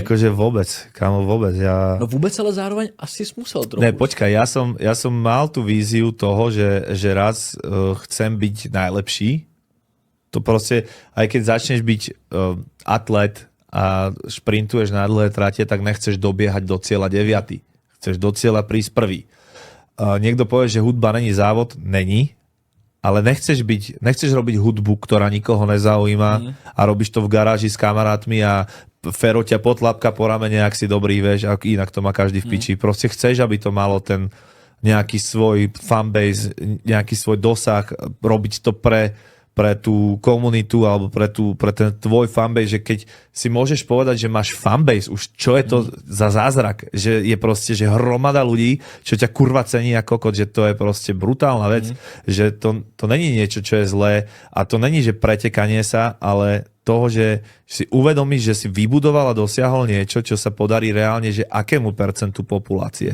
Akože vôbec, kámo, vôbec. No vůbec, ale zároveň asi jsi musel trochu. Ne, počkaj, ja som mal tú víziu toho, že raz chcem byť najlepší. To proste, aj keď začneš byť atlet a šprintuješ na dlhé trate, tak nechceš dobiehať do cieľa 9. Chceš do cieľa prísť prvý. Niekto povie, že hudba není závod. Není. Ale nechceš robiť hudbu, ktorá nikoho nezaujíma a robíš to v garáži s kamarátmi a Fero ťa potlapka po ramene, ak si dobrý, vieš, inak to má každý v piči. Proste chceš, aby to malo ten nejaký svoj fanbase, nejaký svoj dosah, robiť to pre tú komunitu alebo pre ten tvoj fanbase, že keď si môžeš povedať, že máš fanbase, už čo je to za zázrak, že je proste, že hromada ľudí, čo ťa kurva cení ako kokot, že to je proste brutálna vec, že to není niečo, čo je zlé a to není, že pretekanie sa, ale toho, že si uvedomíš, že si vybudoval a dosiahol niečo, čo sa podarí reálne, že akému percentu populácie.